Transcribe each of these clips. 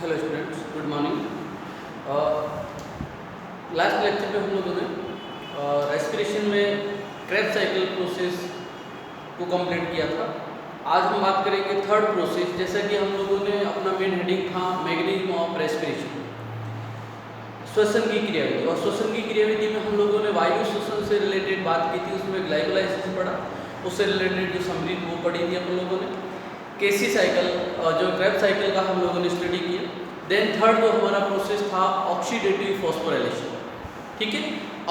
Hello students, good morning. Last lecture में हम लोगों ने रेस्पिरेशन में क्रेब्स साइकिल प्रोसेस को कंप्लीट किया था। आज हम बात करेंगे थर्ड प्रोसेस। जैसा कि हम लोगों ने अपना मेन हेडिंग था मैकेनिज्म ऑफ रेस्पिरेशन, श्वसन की क्रियाविधि। और श्वसन की क्रियाविधि में हम लोगों ने वायु श्वसन से रिलेटेड बात की थी, उसमें ग्लाइकोलाइसिस पढ़ा, उससे रिलेटेड जो समरी वो पढ़ी थी हम लोगों ने। केसी साइकिल जो क्रेब्स साइकिल का हम लोगों ने स्टडी किया। देन थर्ड जो हमारा प्रोसेस था ऑक्सीडेटिव फॉस्फोराइलेशन। ठीक है,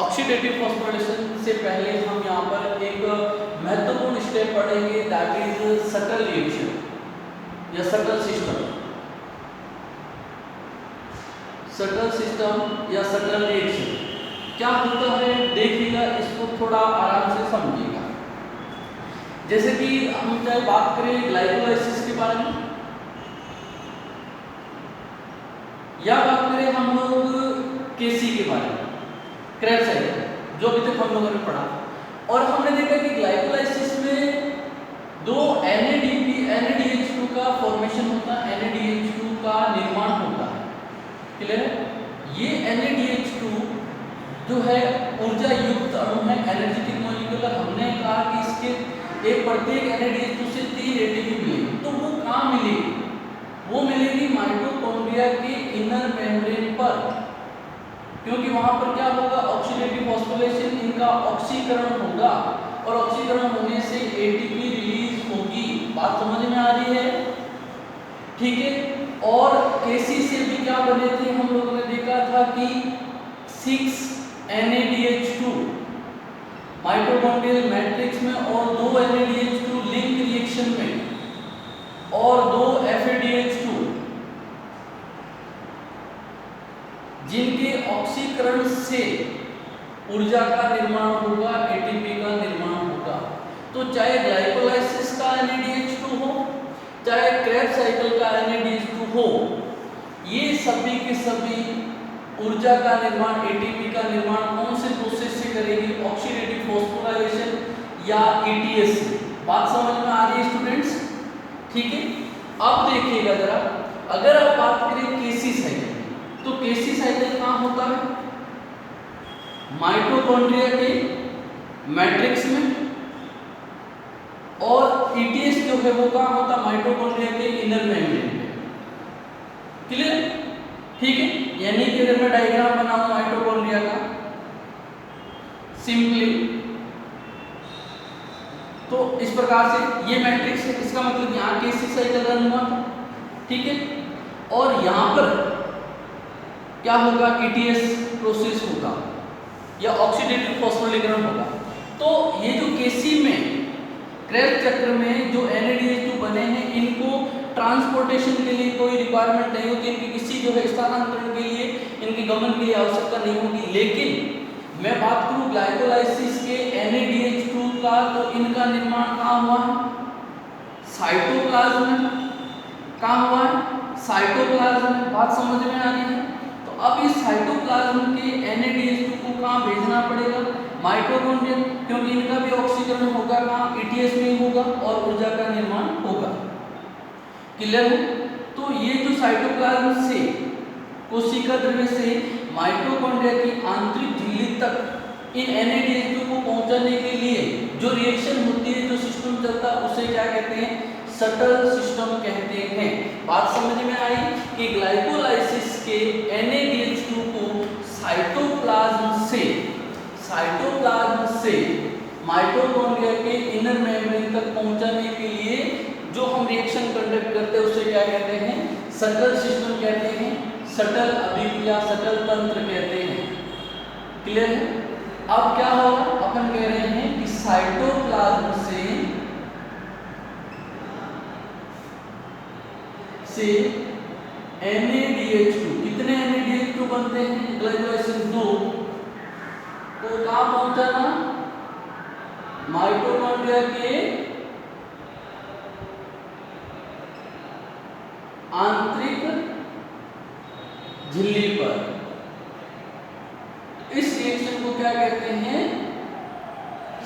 ऑक्सीडेटिव फॉस्फोराइलेशन से पहले हम यहाँ पर एक महत्वपूर्ण स्टेप पढ़ेंगे, दैट इज सटल रिएक्शन या सटल सिस्टम। सटल सिस्टम या सटल रिएक्शन क्या होता है देखिएगा, इसको थोड़ा आराम से समझिएगा। जैसे कि हम चाहे बात करें ग्लाइकोलाइसिस के बारे में या बात करें हम लोग केसी के बारे में, क्रेब्स साइकिल जो अभी तक हम लोगों ने पढ़ा, और हमने देखा कि ग्लाइकोलाइसिस में दो NADH2 का फॉर्मेशन होता है, NADH2 का निर्माण होता है। क्लियर है? ये NADH2 जो है ऊर्जा युक्त अणु है, एनर्जेटिक मॉलिक्यूल। हमने कहा कि इसके एक प्रत्येक NADH2 से 3 ATP मिलेगी। तो वो कहाँ मिलेगी? वो मिलेगी माइटोकॉन्ड्रिया के इनर मेम्ब्रेन पर, क्योंकि वहां पर क्या होगा, ऑक्सीडेटिव फॉस्फोराइलेशन, इनका ऑक्सीकरण होगा और ऑक्सीकरण होने से ATP रिलीज होगी। बात समझ में आ रही है? ठीक है। और केसी से भी क्या बने थे, हम लोगों ने देखा था कि 6 NADH2 माइटोकॉन्ड्रियल मैट्रिक्स में और 2 NADH2 लिंक रिएक्शन में और 2 FADH2 जिनके ऑक्सीकरण से ऊर्जा का निर्माण होगा, ATP का निर्माण होगा। तो चाहे ग्लाइकोलाइसिस का NADH2 हो, चाहे क्रेब्स साइकिल का NADH2 हो, ये सभी के सभी ऊर्जा का निर्माण, ATP का निर्माण कौन से प्रोसेस से करेगी? ऑक्सीडेटिव फॉस्फोराइलेशन या ETS से। बात समझ में आ रही है स्टूडेंट्स? ठीक है। अब देखिएगा जरा, अगर आप बात करें केसी साइकिल, तो केसी साइकिल कहाँ होता है? माइटोकॉन्ड्रिया के मैट्रिक्स में, और ETS जो है वो कहाँ होता है? माइटोकॉन्ड्रिया के इनर मेम्ब्रेन में। क्लियर? ठीक है। यानी कि अगर मैं डायग्राम बनाऊं माइटोकॉन्ड्रिया का सिंपली, तो इस प्रकार से ये मैट्रिक्स है, इसका मतलब यहाँ केसी साइकिल रन हुआ था। ठीक है। और यहाँ पर क्या होगा? ETS प्रोसेस होगा या ऑक्सीडेटिव फॉस्फोरिलीकरण होगा। तो ये जो केसी में क्रेब्स चक्र में जो NADH2 बने हैं, इनको ट्रांसपोर्टेशन के लिए कोई रिक्वायरमेंट नहीं होती, इनकी किसी जो है स्थानांतरण के लिए, इनके गमन के लिए आवश्यकता नहीं होगी। लेकिन मैं बात करूं ग्लाइकोलाइसिस के NADH2 का, तो इनका निर्माण कहाँ हुआ है? साइटोप्लाज्म में। कहाँ हुआ है? साइटोप्लाज्म में। बात समझ में आ रही है? तो अब इस साइटोप्लाज्म के NADH2 को कहाँ भेजना पड़ेगा? माइटोकॉन्ड्रिया, क्योंकि इनका भी ऑक्सीकरण होगा कहाँ? ETS में होगा और ऊर्जा का निर्माण होगा। क्लियर है? तो ये जो साइटोप्लाज्म से, कोशिका द्रव्य से माइटोकॉन्ड्रिया की आंतरिक झिल्ली तक इन NADH2 को पहुंचाने के लिए जो रिएक्शन होती है, जो सिस्टम चलता है, उसे क्या कहते हैं? सटल सिस्टम कहते हैं। बात समझ में आई कि ग्लाइकोलाइसिस के NADH2 को साइटोप्लाज्म से माइटोकॉन्ड्रिया के इनर मेम्ब्रेन तक पहुंचाने के लिए जो हम रिएक्शन कंडक्ट करते हैं, उसे क्या कहते हैं? सटल सिस्टम कहते हैं, सटल अभिक्रिया, सटल तंत्र कहते हैं। क्लियर है? अब क्या होगा? अपन कह रहे हैं कि साइटोप्लाज्म से NADH2, कितने NADH2 बनते हैं? ग्लाइकोलाइसिस 2 को कहाँ पहुंचाना? माइटोकॉन्ड्रिया के आंतरिक झिल्ली पर। इस रिएक्शन को क्या कहते हैं?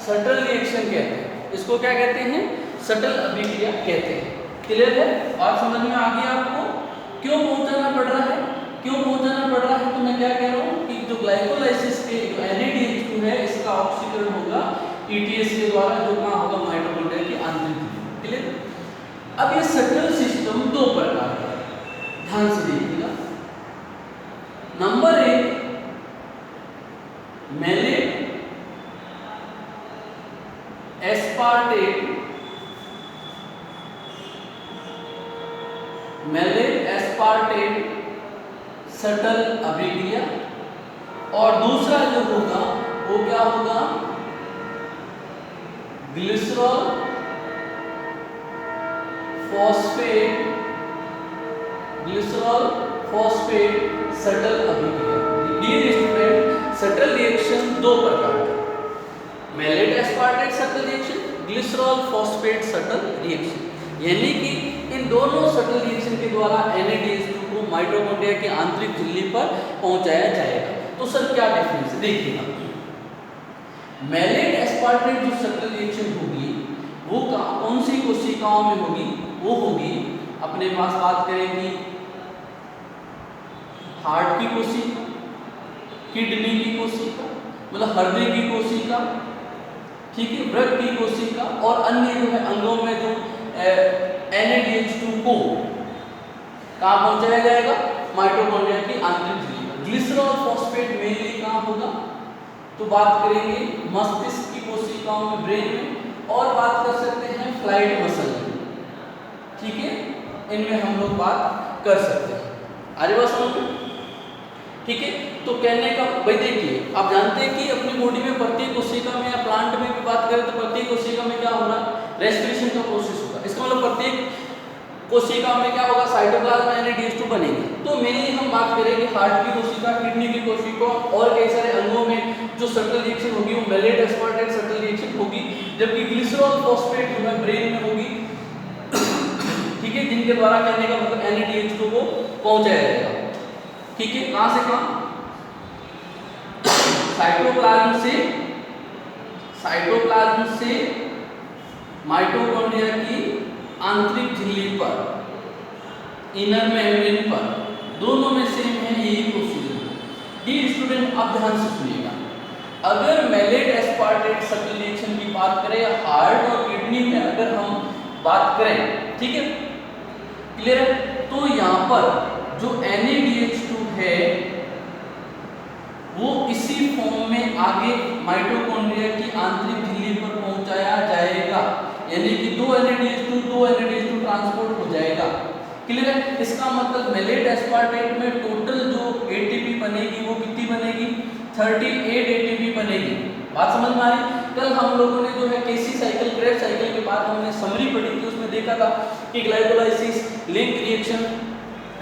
सटल रिएक्शन कहते हैं। इसको क्या कहते हैं? सटल अभिक्रिया कहते हैं। क्लियर है? बात समझ में आ गई आपको? क्यों पहुंचाना पड़ रहा है? क्यों पहुंचाना पड़ रहा है? तो मैं क्या कह रहा हूँ कि जो ग्लाइकोलाइसिस के जो NADH2 है इसका ऑक्सीकरण होगा ETS के द्वारा, जो कहाँ होगा? माइटोकॉन्ड्रिया की आंतरिक झिल्ली। क्लियर? अब ये शटल सिस्टम दो प्रकार का है, ध्यान से देखिएगा। नंबर 1 मैलेट एस्पार्टेट शटल अभिक्रिया, और दूसरा जो होगा वो क्या होगा? ग्लिसरॉल फॉस्फेट शटल अभिक्रिया। डियर स्टूडेंट, शटल रिएक्शन दो प्रकार का, malate aspartate shuttle reaction, glycerol phosphate shuttle reaction, यानी कि इन दोनों शटल रिएक्शन के द्वारा NADH2 को माइटोकॉन्ड्रिया की आंतरिक झिल्ली पर पहुंचाया जाएगा। तो सर क्या डिफरेंस है? देखिएगा, मैलेट एस्पार्टेट जो शटल रिएक्शन होगी वो कौन सी कोशिकाओं में होगी? वो होगी अपने पास बात करेंगे हार्ट की कोशिका, किडनी की कोशिका, मतलब हृदय की कोशिका, ठीक है, वृक्क की कोशिका और अन्य जो है अंगों में जो NADH2 को कहाँ पहुंचाया जाएगा? माइटोकॉन्ड्रिया की आंतरिक झिल्ली पर। ग्लिसरॉल फॉस्फेट मेनली कहाँ होगा? तो बात करेंगे मस्तिष्क की कोशिकाओं में, ब्रेन में, और बात कर सकते हैं फ्लाइट मसल में, ठीक है, इनमें हम लोग बात कर सकते हैं। आगे बात समझ में? ठीक है, तो कहने का भाई देखिए, आप जानते हैं कि अपनी बॉडी में प्रत्येक कोशिका में या प्लांट में भी बात करें तो प्रत्येक कोशिका में क्या हो रहा है? रेस्पिरेशन का प्रोसेस होगा। इसका मतलब प्रत्येक कोशिका में क्या होगा? साइटोप्लाज्म में NADH2 बनेगी। तो मेनली हम बात करेंगे हार्ट की कोशिका, किडनी की कोशिका और कई सारे अंगों में जो शटल रिएक्शन होगी वो मैलेट एस्पार्टेट शटल रिएक्शन होगी, जबकि ग्लिसरॉल फॉस्फेट जो है ब्रेन में होगी, ठीक है, जिनके द्वारा कहने का मतलब NADH2 को पहुंचाया जाएगा। ठीक है, कहां से कहां? साइटोप्लाज्म से माइटोकॉन्ड्रिया की आंतरिक झिल्ली पर, इनर मेम्ब्रेन पर, दोनों में सेम है यही प्रोसीजर। डी स्टूडेंट अब ध्यान से सुनिएगा, अगर मैलेट एस्पार्टेट शटल रिएक्शन की बात करें हार्ट और किडनी में अगर हम बात करें, ठीक है, क्लियर है, तो यहाँ पर जो NADH2 है वो इसी फॉर्म में आगे माइटोकॉन्ड्रिया की आंतरिक झिल्ली पर पहुंचाया जाएगा, यानी कि दो NADH2 ट्रांसपोर्ट हो जाएगा। क्लियर है? इसका मतलब मैलेट एस्पार्टेट में टोटल जो ATP बनेगी वो कितनी बनेगी? 38 ATP बनेगी। बात समझ में आ रही? कल हम लोगों ने जो है केसी साइकिल, क्रेब्स साइकिल के बाद हमने समरी पढ़ी थी, उसमें देखा था कि ग्लाइकोलाइसिस, लिंक रिएक्शन,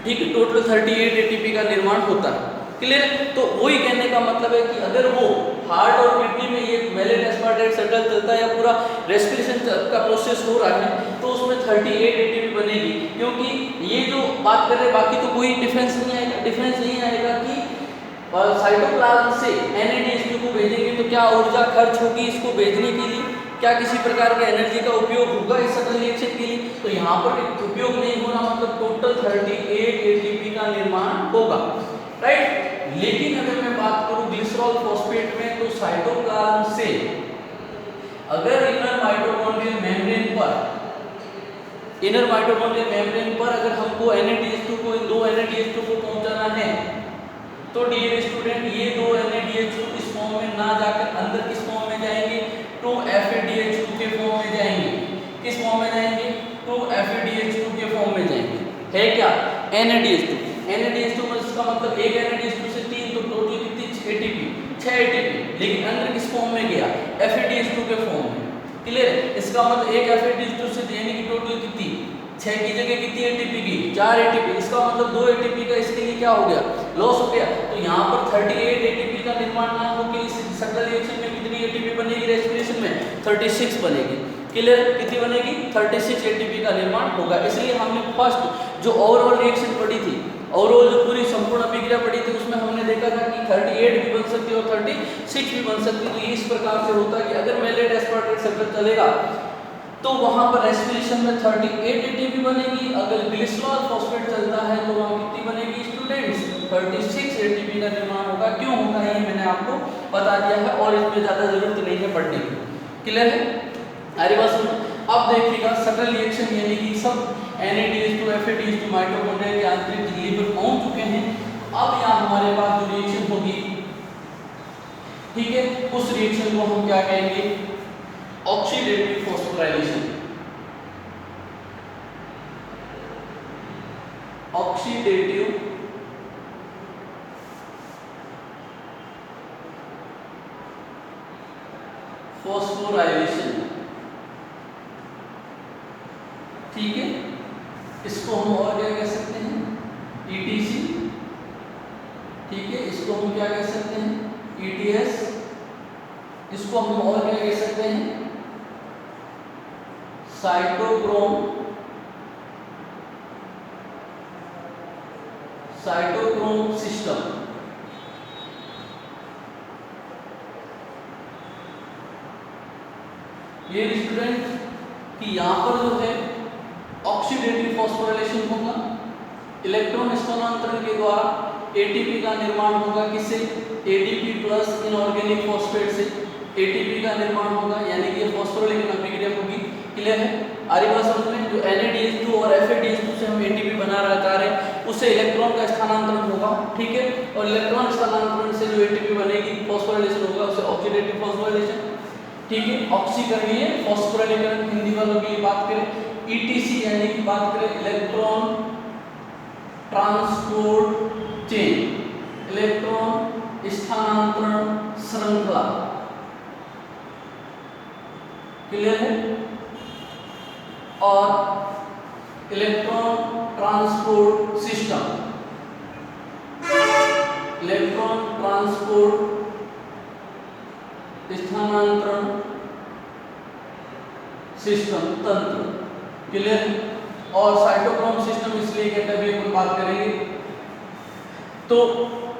ठीक है, टोटल 38 ATP का निर्माण होता है। क्लियर? तो वही कहने का मतलब है कि अगर वो हार्ट और किडनी में ये मैलेट एस्पार्टेट शटल चलता है या पूरा रेस्पिरेशन का प्रोसेस हो रहा है तो उसमें 38 ATP बनेगी, क्योंकि ये जो बात कर रहे हैं बाकी तो कोई डिफरेंस नहीं आएगा। डिफरेंस नहीं आएगा कि साइटोप्लाज्म से NADH2 को भेजेंगे तो क्या ऊर्जा खर्च होगी इसको भेजने के लिए, क्या किसी प्रकार के एनर्जी का उपयोग होगा इस शटल रिएक्शन के लिए? तो यहाँ पर उपयोग नहीं होना मतलब टोटल 38 ATP का निर्माण होगा, राइट। लेकिन अगर मैं बात करूं ग्लिसरॉल फॉस्फेट में, तो साइटोप्लाज्म से अगर इनर माइटोकॉन्ड्रियल मेम्ब्रेन पर अगर हमको NADH2 को, इन दो NADH2 को पहुंचाना है तो डियर स्टूडेंट ये दो NADH2 इस फॉर्म में ना जाकर अंदर किस फॉर्म में जाएंगे? 2FADH2 के फॉर्म में जाएंगे। किस फॉर्म में जाएंगे? 2FADH2 के फॉर्म में जाएंगे। है क्या? NADH2 में इसका मतलब एक NADH2 से 3 तो टोटल कितनी? 6 ATP, लेकिन अंदर किस फॉर्म में गया? FADH2 के फॉर्म में। क्लियर? इसका मतलब एक FADH2 से यानी कि टोटल कितनी? 6 की जगह कितनी ATP की? 4 ATP। इसका मतलब 2 ATP का इसके लिए क्या हो गया? लॉस हो गया। तो यहाँ पर 38 ATP का निर्माण ना हो कि इस शटल रिएक्शन में कितनी ATP बनेगी? रेस्पिरेशन में 36 बनेगी। क्लियर? कितनी बनेगी? 36 ATP का निर्माण होगा। इसलिए हमने फर्स्ट जो ओवरऑल रिएक्शन पढ़ी थी, ओवरऑल जो पूरी संपूर्ण अभिक्रिया पढ़ी थी, उसमें हमने देखा था कि 38 भी बन सकती है और 36 भी बन सकती है। तो इस प्रकार से होता है कि अगर मैलेट एस्पार्टेट शटल चलेगा तो वहां पर रेस्पिरेशन में 38 एटीपी बनेगी। अगर ग्लिसरॉल फॉस्फेट चलता है तो वहां कितनी बनेगी स्टूडेंट्स? 36 एटीपी का निर्माण होगा। क्यों होगा ये मैंने आपको बता दिया है और इसमें ज्यादा जरूरत नहीं है पढ़ने की। क्लियर है? अरे बस अब देखिएगा सटल रिएक्शन यानी कि सब NADH2 FADH2 माइटोकॉन्ड्रिया के आंतरिक झिल्ली पर पहुंच चुके हैं। अब यहाँ हमारे पास जो रिएक्शन होगी, ठीक है, उस रिएक्शन को हम क्या कहेंगे? Oxidative phosphorylation. ऑक्सीडेटिव फॉस्फोराइलेशन, ठीक है। इसको हम और क्या कह सकते हैं? ETC, ठीक है। इसको हम क्या कह सकते हैं? ETS। इसको हम और क्या कह सकते हैं? Cytochrome system. ये स्टूडेंट कि यहां पर जो है ऑक्सीडेटिव फॉस्फोराइलेशन होगा, इलेक्ट्रॉन स्थानांतरण के द्वारा ATP का निर्माण होगा। किससे? ADP प्लस इनऑर्गेनिक फॉस्फेट से ATP का निर्माण होगा, यानी कि ये फॉस्फोराइलेशन अभिक्रिया होगी। क्लियर है? आरी बात समझ में? जो NADH2 और FADH2 से हम ATP बना रहे हैं उससे इलेक्ट्रॉन का स्थानांतरण होगा, ठीक है। और इलेक्ट्रॉन स्थानांतरण से जो ATP बनेगी फॉस्फोराइलेशन होगा, उसे ऑक्सीडेटिव फॉस्फोराइलेशन, ठीक है। ऑक्सीकरणीय फॉस्फोराइलेशन हिंदी वालों के लिए बात करें। ETC यानी कि बात करें इलेक्ट्रॉन ट्रांसपोर्ट चेन, इलेक्ट्रॉन स्थानांतरण श्रृंखला। क्लियर है? और electron transport system, electron transport स्थानांतरण सिस्टम तंत्र। क्लियर? और साइटोक्रोम सिस्टम इसलिए कहते हैं, अभी अपन बात करेंगे। तो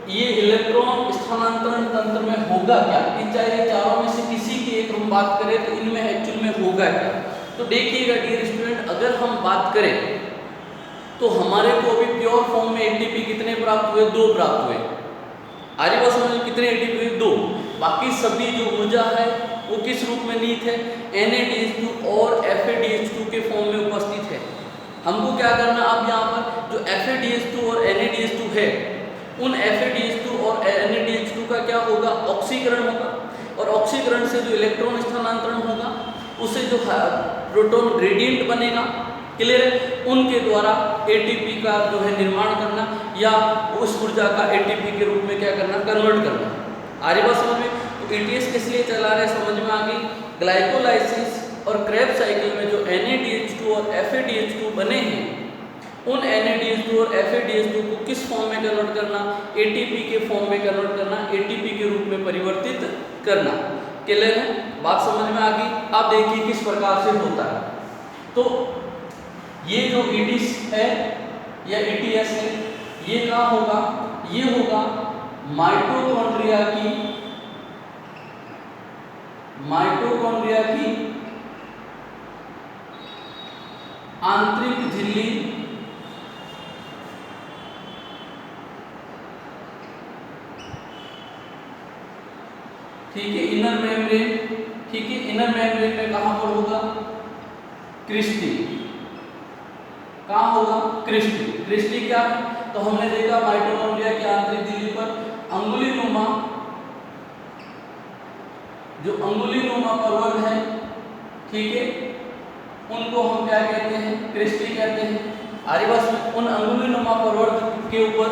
ये इलेक्ट्रॉन स्थानांतरण तंत्र में होगा क्या? इन चाहे चारों में से किसी की एक हम बात करें तो इनमें एक्चुअल में होगा क्या? तो देखिएगा डियर स्टूडेंट, अगर हम बात करें तो हमारे को अभी प्योर फॉर्म में ATP कितने प्राप्त हुए? 2 प्राप्त हुए। आगे बात समझ, कितने ATP हुए? 2। बाकी सभी जो ऊर्जा है वो किस रूप में निहित है? NADH2 और FADH2 के फॉर्म में उपस्थित है। हमको क्या करना? अब यहाँ पर जो FADH2 और NADH2 है, उन FADH2 और NADH2 का क्या होगा? ऑक्सीकरण होगा। और ऑक्सीकरण से जो इलेक्ट्रॉन स्थानांतरण होगा, उससे जो प्रोटॉन ग्रेडियंट बनेगा, क्लियर है, उनके द्वारा ATP का जो है निर्माण करना या उस ऊर्जा का ATP के रूप में क्या करना? कन्वर्ट करना। आगे बात समझ में? तो ETS किस लिए चला रहे समझ में आ गई? ग्लाइकोलाइसिस और क्रेब्स साइकिल में जो NADH2 और FADH2 बने हैं, उन NADH2 और FADH2 को किस फॉर्म में कन्वर्ट करना? ATP के फॉर्म में कन्वर्ट करना, ATP के रूप में परिवर्तित करना। क्लियर है? बात समझ में आ गई? अब देखिए किस प्रकार से होता है। तो ये जो ETS है या ETS है, ये क्या होगा? ये होगा माइटोकॉन्ड्रिया की आंतरिक झिल्ली, ठीक है, इनर मेम्ब्रेन, ठीक है। इनर मेम्ब्रेन में कहां पर होगा? क्रिस्टी। कहां होगा? क्रिस्टी। क्रिस्टी क्या है? तो हमने देखा माइटोकॉन्ड्रिया की आंतरिक झिल्ली पर अंगुलीनुमा, जो अंगुलीनुमा पर्वत है, ठीक है, उनको हम क्या कहते हैं? क्रिस्टी कहते हैं। आगे बस उन अंगुलीनुमा पर्वत के ऊपर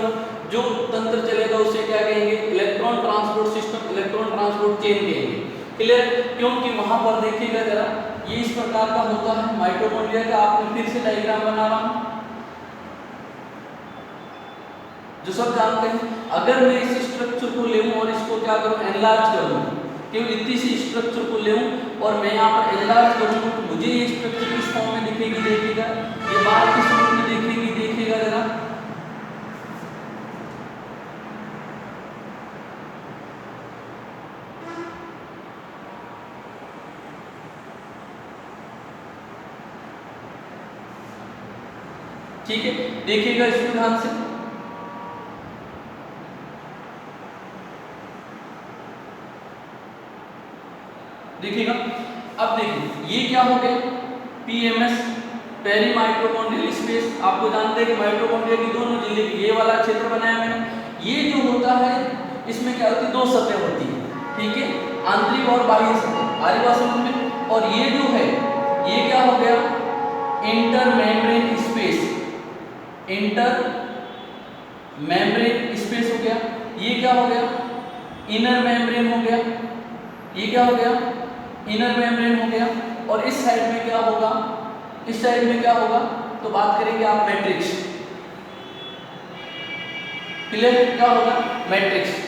जो तंत्र चलेगा उसे क्या कहेंगे? Electron transport system, electron transport chain कहेंगे। क्लियर? क्योंकि वहां पर देखिएगा जरा, ये इस प्रकार का होता है माइटोकॉन्ड्रिया का। आपने फिर से डायग्राम बना रहा हूं जो सब जानते हैं। अगर मैं इस स्ट्रक्चर को ले और इसको क्या करूं? एनलार्ज करूं, केवल इतनी सी स्ट्रक्चर को ले और मैं यहाँ पर एनलार्ज करूंगा तो मुझे ये स्ट्रक्चर किस फॉर्म में दिखेगी? देखिएगा, ये बाहर किस रूप में दिखेगी? देखिएगा जरा, ठीक है, देखिएगा इसको ध्यान से। देखिएगा, अब देखिए ये क्या हो गया, पीएमएस पेरी माइटोकॉन्ड्रियल स्पेस। आपको जानते हैं कि माइटोकॉन्ड्रिया की दोनों झिल्ली, ये वाला क्षेत्र बनाया मैंने। ये जो होता है इसमें क्या होती है, दो सतह होती है, ठीक है, आंतरिक और बाह्य सतह, आरी बात समझ में। और ये जो है ये क्या हो गया, inter membrane space, inter membrane space हो गया। ये क्या हो गया, इनर मेम्ब्रेन हो गया। ये क्या हो गया, इनर मेम्ब्रेन हो गया। और इस साइड में क्या होगा, इस साइड में क्या होगा, तो बात करेंगे आप मैट्रिक्स। क्लियर, क्या होगा, मैट्रिक्स।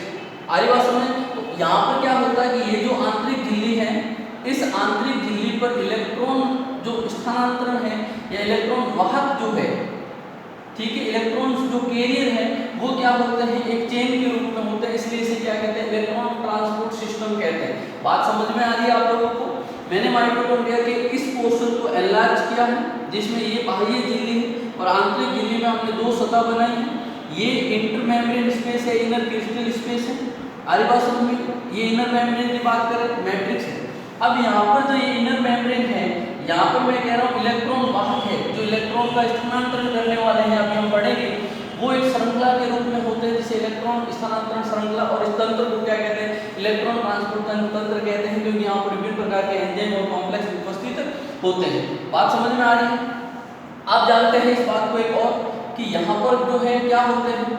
आरी बात समझ। तो यहाँ पर क्या होता है कि ये जो आंतरिक झिल्ली है, इस आंतरिक झिल्ली पर इलेक्ट्रॉन जो स्थानांतरण है या इलेक्ट्रॉन वाहक जो है, ठीक है, इलेक्ट्रॉन जो कैरियर है वो क्या होते हैं, एक चेन के रूप में होते हैं, इसलिए इसे क्या कहते हैं, इलेक्ट्रॉन ट्रांसपोर्ट सिस्टम कहते हैं। बात समझ में आ रही है आप लोगों को। मैंने माइटोकॉन्ड्रिया के इस पोर्शन को एनलार्ज किया है, जिसमें ये बाह्य झिल्ली है और आंतरिक झिल्ली में हमने दो सतह बनाई है। ये इंटर मेम्ब्रेन स्पेस है, इनर क्रिस्टल स्पेस है। आरी बात समझ में। ये इनर मेम्ब्रेन की बात करें, मैट्रिक्स है। अब यहाँ पर जो ये इनर मेम्ब्रेन है, यहाँ पर मैं कह रहा हूँ इलेक्ट्रॉन वाहक है, जो इलेक्ट्रॉन का स्थानांतरण करने वाले हैं, अभी हम पढ़ेंगे। वो एक श्रृंखला के रूप में होते हैं, जिसे इलेक्ट्रॉन स्थानांतरण श्रृंखला, और इस तंत्र को क्या कहते हैं, इलेक्ट्रॉन ट्रांसपोर्ट तंत्र कहते हैं, क्योंकि यहाँ पर विभिन्न प्रकार के एंजाइम और कॉम्प्लेक्स उपस्थित होते हैं। बात समझ में आ रही है। आप जानते हैं इस बात को एक और, कि यहाँ पर जो है क्या होते हैं,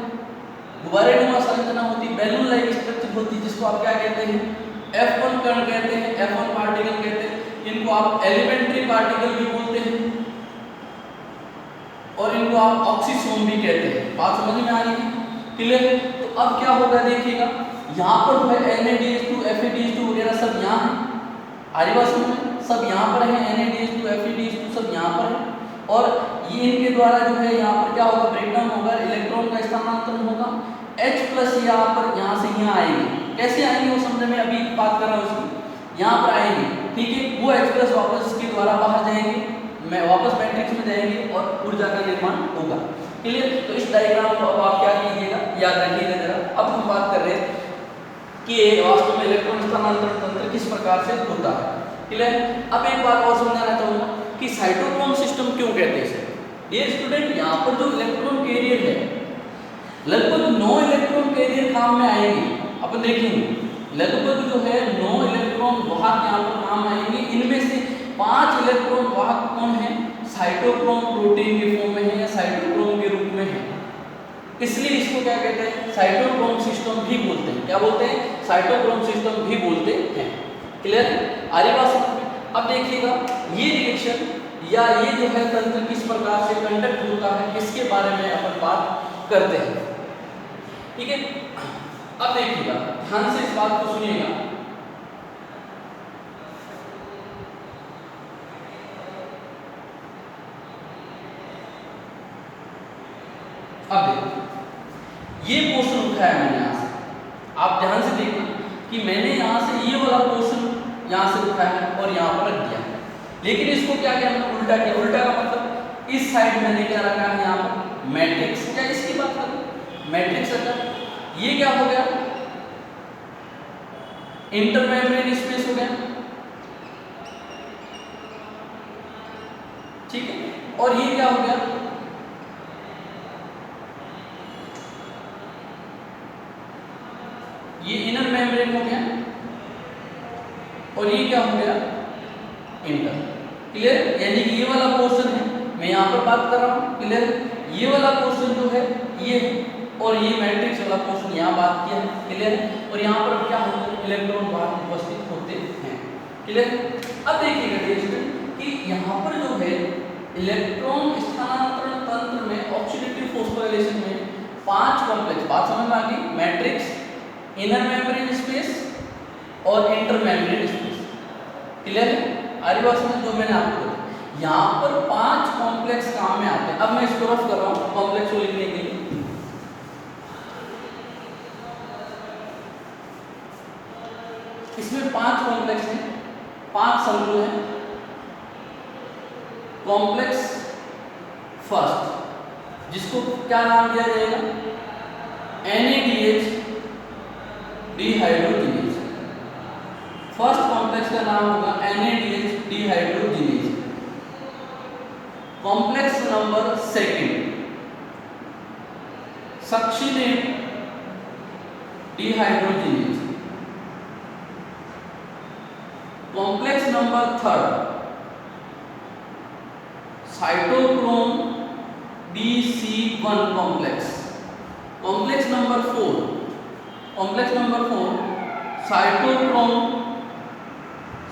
गुब्बारेनुमा संरचना होती है, बैलून लाइक स्ट्रक्चर होती है, जिसको आप क्या कहते हैं, F1 कण कहते हैं, F1 पार्टिकल कहते हैं। इनको आप एलिमेंट्री पार्टिकल भी बोलते हैं और इनको आप ऑक्सीसोम भी कहते हैं। बात समझ में आ रही है, क्लियर है। तो अब क्या होगा, देखिएगा यहाँ पर जो है NADH2 FADH2 वगैरह सब यहाँ है, आरी बात समझ में, सब यहाँ पर है, NADH2 FADH2 सब यहाँ पर है। और ये इनके द्वारा जो है यहाँ पर क्या होगा, ब्रेकडाउन होगा, इलेक्ट्रॉन का स्थानांतरण होगा। H+ यहाँ पर यहाँ से यहाँ आएंगे, कैसे आएंगे वो समझने में अभी बात कर रहा हूँ उसकी। यहाँ पर आएंगे, ठीक है, वो H+ वापस इसके द्वारा बाहर जाएंगे, मैं वापस मैट्रिक्स में जाएंगे और ऊर्जा का निर्माण होगा। क्लियर। तो इस डायग्राम को अब आप क्या कीजिएगा, याद रखिएगा जरा। अब हम बात कर रहे हैं कि वास्तव में इलेक्ट्रॉन स्थानांतरण तंत्र किस प्रकार से होता है। क्लियर। अब एक बात और समझाना चाहूँगा कि साइटोक्रोम सिस्टम क्यों कहते हैं इसे। ये स्टूडेंट, यहाँ पर जो इलेक्ट्रॉन कैरियर है, लगभग 9 इलेक्ट्रॉन कैरियर काम में आएंगे। अपन देखेंगे लगभग जो है 9 इलेक्ट्रॉन वाहक यहाँ पर काम आएंगे। इनमें से 5 इलेक्ट्रॉन वाहक कौन है, साइटोक्रोम प्रोटीन के फॉर्म में है या साइटोक्रोम के रूप में है, इसलिए इसको क्या कहते हैं, साइटोक्रोम सिस्टम भी बोलते हैं। क्या बोलते हैं, साइटोक्रोम सिस्टम भी बोलते हैं। क्लियर है, आरी बात समझ में। अब देखिएगा ये रिएक्शन या ये जो है तंत्र किस प्रकार से कंडक्ट होता है, इसके बारे में अपन बात करते हैं, ठीक है। अब देखिएगा, ध्यान से इस बात को सुनिएगा। अब देखो, ये पोर्शन उठाया मैंने यहाँ से, आप ध्यान से देखना कि मैंने यहाँ से ये वाला पोर्शन यहाँ से उठाया है और यहाँ पर रख दिया, लेकिन इसको क्या किया मैंने, उल्टा किया। उल्टा का मतलब इस साइड मैंने क्या रखा है, यहाँ पर मैट्रिक्स, क्या इसकी बात करूँ, मैट्रिक्स रखा। ये क्या हो गया, इंटरमेम्ब्रेन स्पेस हो गया, ठीक है। और ये क्या हो गया, ये इनर मेम्ब्रेन हो गया, और ये क्या हो गया, इंटर। क्लियर। यानी कि ये वाला पोर्शन है, मैं यहाँ पर बात कर रहा हूँ। क्लियर। ये वाला पोर्शन जो है ये है, और ये मैट्रिक्स वाला पोर्शन यहाँ बात किया है। क्लियर। और यहाँ पर क्या होता है, इलेक्ट्रॉन बाहर उपस्थित होते हैं। क्लियर। अब देखिएगा कि यहाँ पर जो है इलेक्ट्रॉन स्थानांतरण तंत्र में ऑक्सीडेटिव फॉस्फोराइलेशन में 5 कॉम्प्लेक्स, बात समझ में आ गई, मैट्रिक्स, इनर मेम्ब्रेन स्पेस और इंटर मेम्ब्रेन स्पेस। क्लियर है, आरी बात समझ। जो मैंने आपको बताया यहाँ पर 5 कॉम्प्लेक्स काम में आते हैं। अब मैं इसको रफ कर रहा हूँ कॉम्प्लेक्स को लिखने के लिए। इसमें 5 कॉम्प्लेक्स हैं, 5 समूह हैं। कॉम्प्लेक्स फर्स्ट, जिसको क्या नाम दिया जाएगा, NADH डिहाइड्रोजिनेज। फर्स्ट कॉम्प्लेक्स का नाम होगा NADH dehydrogenase. Complex number second succinate dehydrogenase. Complex number third cytochrome BC1 complex. Complex number four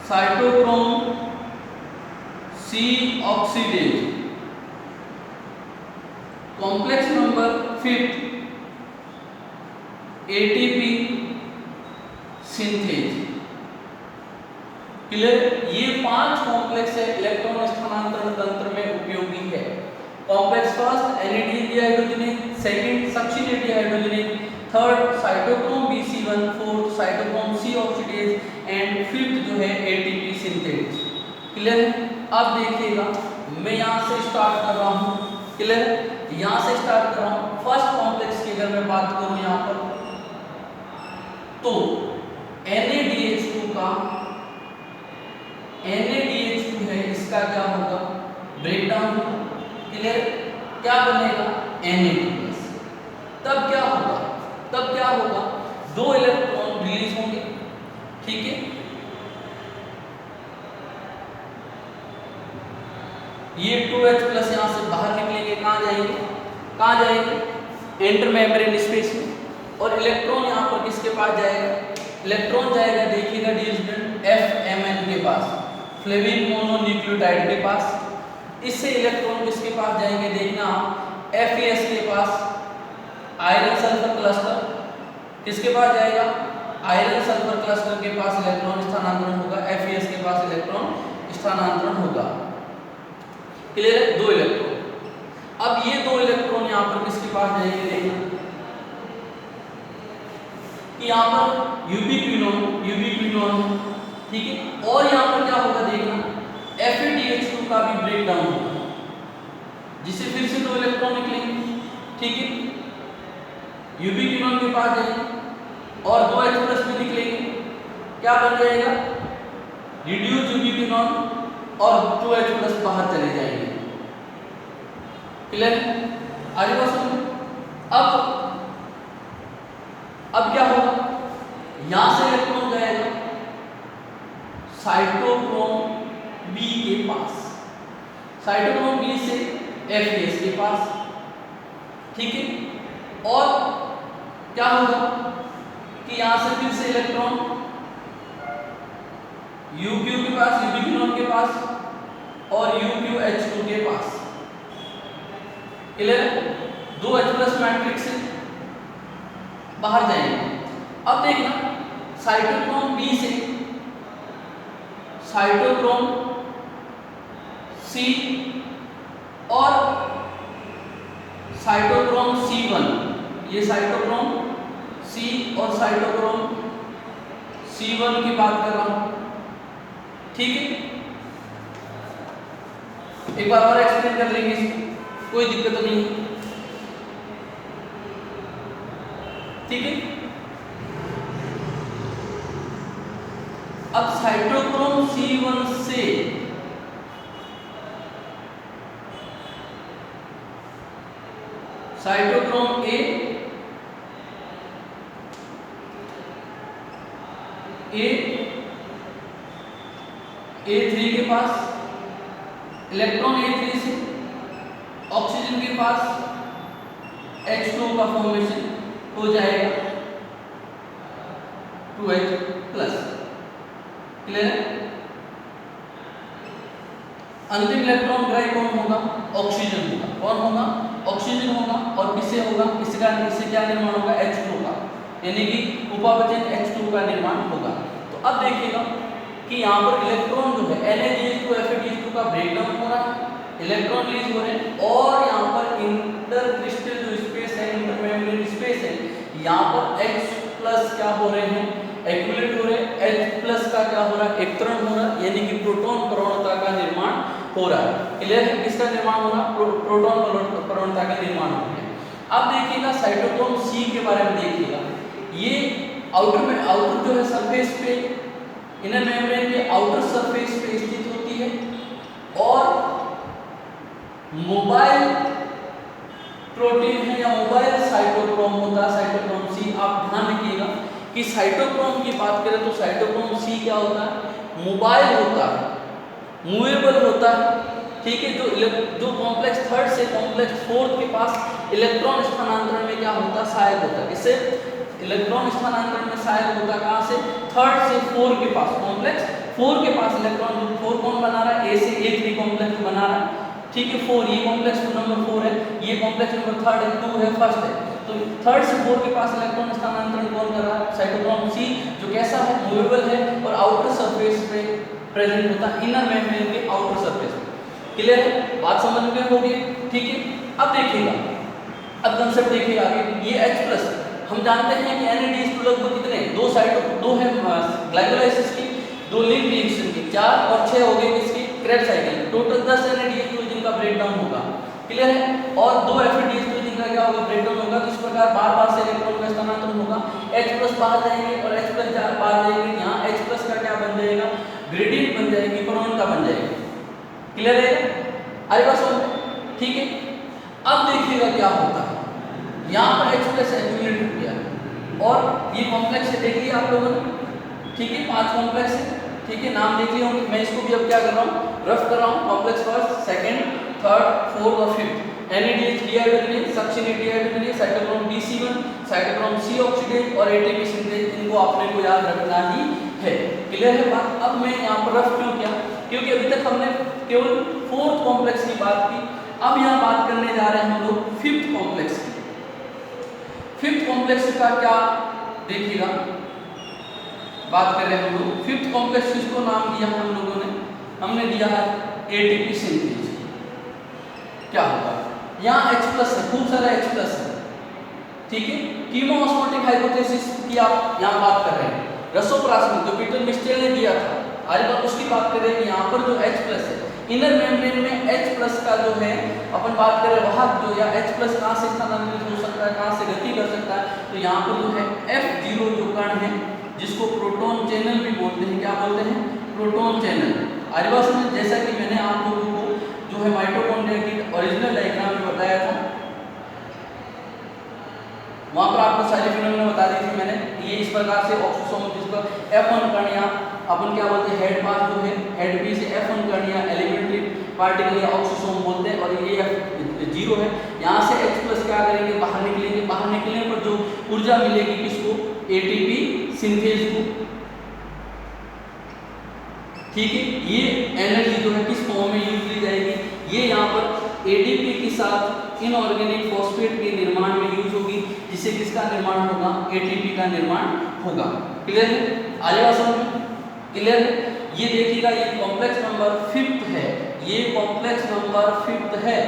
cytochrome C oxidase. Complex number fifth ATP synthase. Clear? ये 5 complex है इलेक्ट्रॉन स्थानांतरण तंत्र में उपयोगी है। Complex first NADH dehydrogenase, second succinate dehydrogenase, third cytochrome BC1, fourth cytochrome C oxidase and fifth जो है ATP synthase. Clear? अब देखिएगा मैं यहां से स्टार्ट कर रहा हूं। क्लियर? यहां से स्टार्ट कर रहा हूं। फर्स्ट कॉम्प्लेक्स की अगर मैं बात करूं यहां पर तो NADH2 है, इसका क्या होगा, ब्रेकडाउन होगा। क्लियर? क्या बनेगा, Na2+। तब क्या होगा 2 इलेक्ट्रॉन रिलीज होंगे। ठीक है, ये 2H+ यहां से बाहर निकलेंगे। कहां जाएंगे, इंटर मेम्ब्रेन स्पेस में। और इलेक्ट्रॉन यहां पर किसके पास जाएगा, इलेक्ट्रॉन जाएगा, देखिएगा डियर स्टूडेंट, FMN के पास, फ्लेविन मोनोन्यूक्लियोटाइड के पास। इससे इलेक्ट्रॉन किसके पास जाएंगे, देखना FeS के पास, आयरन सल्फर क्लस्टर। किसके पास जाएगा, आयरन सल्फर क्लस्टर के पास इलेक्ट्रॉन स्थानांतरण होगा, FeS के पास इलेक्ट्रॉन स्थानांतरण होगा। क्लियर है, 2 इलेक्ट्रॉन। अब ये 2 इलेक्ट्रॉन यहां पर किसके पास जाएंगे, देखना कि यहां पर यूबिक्विनोन, ठीक है। और यहां पर क्या होगा, देखना FeDH2 का भी ब्रेकडाउन होगा, जिससे फिर से 2 इलेक्ट्रॉन निकलेंगे। ठीक है, यूबिक्विनोन के पास जाएंगे और 2H+ भी निकलेंगे। क्या बन जाएगा, रिड्यूस यूबिक्विनोन और 2H+ बाहर चले जाएंगे। क्लियर? आगे बात सुनो। अब क्या होगा, यहां से इलेक्ट्रॉन जाएगा साइटोक्रोम B के पास, साइटोक्रोम B से FeS के पास। ठीक है, और क्या होगा कि यहां से फिर से इलेक्ट्रॉन UQ के पास, यूबिक्विनोन के पास और UQH2 के पास। क्लियर? 2H+ मैट्रिक्स से बाहर जाएंगे। अब देखना साइटोक्रोम B से साइटोक्रोम C और साइटोक्रोम C1, ये साइटोक्रोम C और साइटोक्रोम C1 की बात कर रहा हूं। ठीक है, एक बार और एक्सप्लेन कर लेंगे, कोई दिक्कत नहीं। ठीक है, अब साइटोक्रोम C1 से साइटोक्रोम A3 के पास इलेक्ट्रॉन A3 से ऑक्सीजन के पास H2 का फॉर्मेशन हो जाएगा 2H+। क्लियर? अंतिम इलेक्ट्रॉन ड्राइव कौन होगा, ऑक्सीजन होगा। कौन होगा, ऑक्सीजन होगा। और किससे होगा, इससे क्या निर्माण होगा, H2 का, यानी कि उपापचयन H2 का निर्माण होगा। तो अब देखिएगा कि यहाँ पर इलेक्ट्रॉन जो है NaDH2 FeDH2 का ब्रेकडाउन हो रहा है, इलेक्ट्रॉन रिलीज हो रहे हैं, और यहाँ पर इंटरक्रिस्टल जो स्पेस है, इंटरमेम्ब्रेन स्पेस है, यहाँ पर H+ क्या हो रहे हैं, एक्युमुलेट हो रहे हैं। H+ का क्या हो रहा है, एक्तरण हो रहा है, यानी कि प्रोटॉन प्रवणता का निर्माण हो रहा है। क्लियर है? किसका निर्माण हो रहा है? प्रोटॉन प्रवणता का निर्माण हो रहा है। अब देखिएगा साइटोक्रोम सी के बारे में देखिएगा। ये आउटर जो है सरफेस पे, इनर मेम्ब्रेन के आउटर सरफेस पे स्थित होती है और मोबाइल प्रोटीन है या मोबाइल साइटोक्रोम होता है, साइटोक्रोम सी। आप ध्यान रखिएगा कि साइटोक्रोम की बात करें तो साइटोक्रोम सी क्या होता है? मोबाइल होता है, मूवेबल होता है, ठीक है। जो कॉम्प्लेक्स थर्ड से कॉम्प्लेक्स फोर्थ के पास इलेक्ट्रॉन स्थानांतरण में क्या होता है? सहायक होता है। इससे इलेक्ट्रॉन स्थानांतरण में सहायक होता है कहाँ से? थर्ड से फोर के पास, कॉम्प्लेक्स फोर के पास इलेक्ट्रॉन। फोर कौन बना रहा है? ए से A3 कॉम्प्लेक्स बना रहा है, ठीक है। 4 ये कॉम्प्लेक्स नंबर 4 है, ये कॉम्प्लेक्स नंबर थर्ड है, 2 है, फर्स्ट है। तो थर्ड से 4 के पास इलेक्ट्रॉन स्थानांतरण कौन कर रहा है? साइटोक्रोम सी, जो कैसा है? मूवेबल है और आउटर सरफेस पे प्रेजेंट होता है, इनर मेम्ब्रेन के आउटर सरफेस पे। क्लियर है? बात समझ में होगी, ठीक है। अब देखिएगा, अब कंसेप्ट देखिए आगे। ये H+ हम जानते हैं कि NADH2 लगभग कितने? दो है ग्लाइकोलाइसिस की, 2 लिंक रिएक्शन की, 4 और 6 हो गए किसकी? Krebs cycle. टोटल 10 NADH2 जिनका ब्रेकडाउन होगा। क्लियर है? और 2 FADH2 जिनका क्या होगा? ब्रेकडाउन होगा। तो इस प्रकार बार-बार से इलेक्ट्रॉन का स्थानांतरण होगा। H+ बाहर जाएंगे और H+ बाहर जाएंगे। यहाँ H+ का क्या बन जाएगा? ग्रेडियंट बन जाएगी, प्रवणता बन जाएगी। क्लियर है? अरे बस ठीक है। अब देखिएगा क्या होता है। यहाँ पर H+ एक्यूमुलेट हो गया और ये कॉम्प्लेक्स है, देखिए आप लोगों ने, ठीक है। 5 कॉम्प्लेक्स है, ठीक है। नाम देख लिए होंगे। मैं इसको भी अब क्या कर रहा हूँ? रफ कर रहा हूँ। Complex first, second, third, fourth और fifth. NADH dehydrogenase, succinate dehydrogenase, cytochrome BC1, cytochrome C oxidase और ATP सिंथेज, इनको आपने को याद रखना ही है। क्लियर है बात? अब मैं यहाँ पर रफ क्यों किया? क्योंकि अभी तक हमने केवल फोर्थ कॉम्प्लेक्स की बात की। अब यहाँ बात करने जा रहे हैं हम लोग फिफ्थ कॉम्प्लेक्स की। फिफ्थ कॉम्प्लेक्स का क्या देखिएगा, बात कर रहे हैं हम लोग। फिफ्थ कॉम्प्लेक्स किसको नाम दिया है हम लोगों ने? हमने दिया है ATP सिंथेज। क्या होगा? यहाँ H+ है, खूब सारा H+ है, ठीक है। कीमोऑस्मोटिक हाइपोथेसिस की आप यहाँ बात कर रहे हैं। रसोप्रास्मिक जो पीटर मिस्टेल ने दिया था, आज बात उसकी बात कर रहे हैं। यहाँ पर जो H+ है, इनर मेम्ब्रेन में H+ का जो है अपन बात करें वाहक जो, या H+ कहाँ से स्थानांतरित हो सकता है, कहाँ से गति कर सकता है? तो यहाँ पर जो है F0 जो कण है, जिसको प्रोटॉन चैनल भी बोलते हैं। क्या बोलते हैं? Proton channel. आरिवास में जैसा कि मैंने आप लोगों को जो है माइटोकॉन्ड्रिया की ओरिजिनल डायग्राम में बताया था, वहां पर आपको सारी फिनोमेना बता दी थी मैंने। ये इस प्रकार से ऑक्सोसोम, जिसको F1 कण या अपन क्या बोलते हैं, हेड पास जो है, हेड बी से F1 कण या एलिमेंट्री पार्टिकल या ऑक्सोसोम बोलते हैं। और ये F0 है। यहाँ से H+ क्या करेंगे? बाहर निकलेंगे। बाहर निकलने पर जो ऊर्जा मिलेगी किसको? ATP सिंथेज को, ठीक है। ये एनर्जी जो है किस फॉर्म में यूज ली जाएगी? ये यहाँ पर ADP के साथ इनऑर्गेनिक फॉस्फेट के निर्माण में यूज होगी, जिससे किसका निर्माण होगा? ATP का निर्माण होगा। क्लियर है? आगे बात समझ में? क्लियर है? ये देखिएगा, ये कॉम्प्लेक्स नंबर 5th है। ये कॉम्प्लेक्स नंबर 5th है,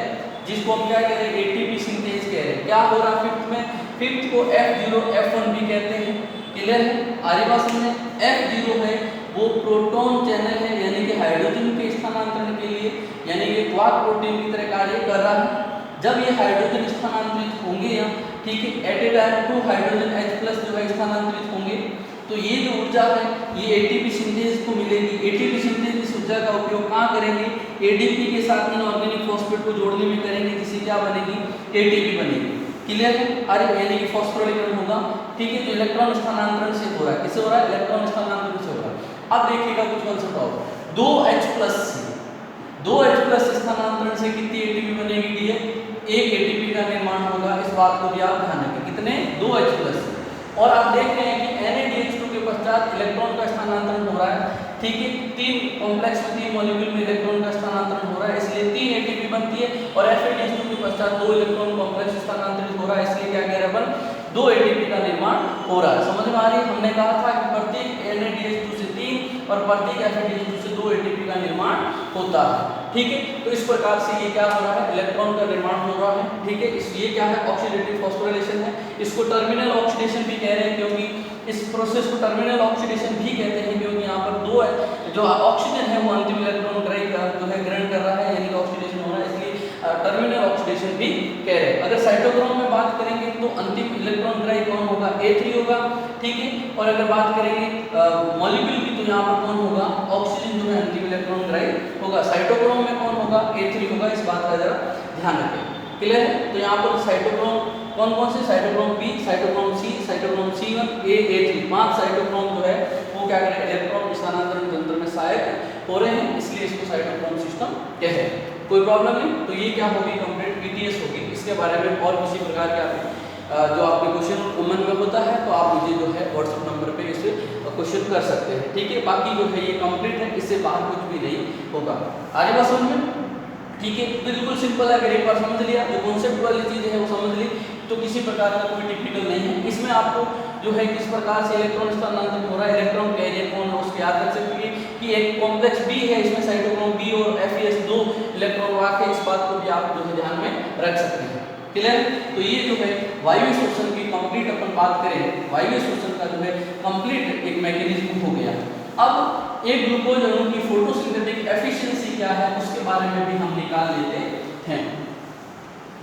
जिसको हम क्या कह रहे हैं? ATP सिंथेज कह रहे हैं। क्या हो रहा है 5th में? 5th को F0 F1 भी कहते हैं। क्लियर है? आगे बात समझ? F0 है वो प्रोटॉन चैनल है, यानी कि हाइड्रोजन के स्थानांतरण के लिए, यानी कि क्वार्क प्रोटीन की तरह कार्य कर रहा है। जब ये हाइड्रोजन स्थानांतरित होंगे या, ठीक है, at a time 2 hydrogen H+ जो है स्थानांतरित होंगे, तो ये जो ऊर्जा है ये ATP सिंथेज को मिलेगी। ATP सिंथेज इस ऊर्जा का उपयोग कहाँ करेंगे? ADP के साथ इनऑर्गेनिक फॉस्फेट को जोड़ने में करेंगे, जिससे क्या बनेगी? ATP बनेगी। क्लियर है? अरे यानी कि फॉस्फोरिलीकरण होगा, ठीक है। तो इलेक्ट्रॉन स्थानांतरण से हो रहा है। किससे हो रहा है? इलेक्ट्रॉन स्थानांतरण से हो रहा है। अब देखिएगा कुछ कंसेप्ट और, 2 H+ स्थानांतरण से कितनी ATP बनेगी? डी है, 1 ATP का निर्माण होगा। इस बात को भी आप ध्यान रखें। कितने? 2 H+। और आप देख रहे हैं कि NADH2 के पश्चात इलेक्ट्रॉन का स्थानांतरण हो रहा है, ठीक है। 3 कॉम्प्लेक्स में 3 मॉलिक्यूल में इलेक्ट्रॉन का स्थानांतरण हो रहा है, इसलिए 3 ATP बनती है। और FADH2 के पश्चात 2 इलेक्ट्रॉन कॉम्प्लेक्स स्थानांतरित हो रहा है, इसलिए क्या कह रहे हैं अपन? 2 ATP का निर्माण हो रहा है। समझ में आ रही है? हमने कहा था कि प्रत्येक NADH2 से 3 और प्रत्येक FADH2 से 2 ATP का निर्माण होता है, ठीक है। तो इस प्रकार से ये क्या हो रहा है? इलेक्ट्रॉन का निर्माण हो रहा है, ठीक है। इसलिए क्या है? ऑक्सीडेटिव फॉस्फोराइलेशन है। इसको टर्मिनल ऑक्सीडेशन भी कह रहे हैं, क्योंकि इस प्रोसेस को टर्मिनल ऑक्सीडेशन भी कहते हैं, क्योंकि यहाँ पर 2 जो ऑक्सीजन है वो अंतिम इलेक्ट्रॉन जो है ग्रहण कर रहा है, यानी कि ऑक्सीडेशन हो रहा है, इसलिए टर्मिनल ऑक्सीडेशन भी कह रहे हैं। अगर साइटोक्रोम में बात करेंगे तो अंतिम इलेक्ट्रॉन ग्राही कौन होगा, A3 होगा, ठीक है। और अगर बात करेंगे मॉलिक्यूल की तो यहाँ पर कौन होगा, ऑक्सीजन जो है अंतिम इलेक्ट्रॉन ग्राही होगा। साइटोक्रोम में कौन होगा, A3 होगा, इस बात का जरा ध्यान रखें। क्लियर है? तो यहाँ पर साइटोक्रोम कौन कौन से, cytochrome B, cytochrome C, cytochrome C1, A3, 5 cytochrome जो है वो क्या करें, इलेक्ट्रॉन स्थानांतरण तंत्र में सहायक हो रहे हैं, इसलिए इसको साइटोक्रोम सिस्टम कहते हैं। कोई प्रॉब्लम नहीं। तो ये क्या होगी, कंप्लीट PTS होगी। इसके बारे में और किसी प्रकार के आप जो आपके क्वेश्चन मन में होता है तो आप मुझे जो है व्हाट्सएप नंबर पे इसे क्वेश्चन कर सकते हैं, ठीक है। बाकी जो है ये कंप्लीट है, इससे बाहर कुछ भी नहीं होगा। आगे बात समझ में, ठीक है। बिल्कुल सिंपल है, अगर एक बार समझ लिया, जो कॉन्सेप्ट वाली चीज़ है वो समझ ली, तो किसी प्रकार का कोई डिफिकल्ट नहीं है। इसमें आपको जो है किस प्रकार से इलेक्ट्रॉन स्थानांतरण हो रहा है, इलेक्ट्रॉन कैरियर कौन है उसको याद रख सकते हैं कि एक कॉम्प्लेक्स B है, इसमें साइटोक्रोम B और FeS 2 इलेक्ट्रॉन वाहक है, इस बात को भी आप जो है ध्यान में रख सकते हैं। क्लियर? तो ये जो है वायु शोषण की कंप्लीट अपन बात करें, वायु शोषण का जो है कंप्लीट एक मैकेनिज्म हो गया। अब एक ग्लूकोज अणु की फोटोसिंथेटिक एफिशिएंसी क्या है उसके बारे में भी हम निकाल लेते हैं।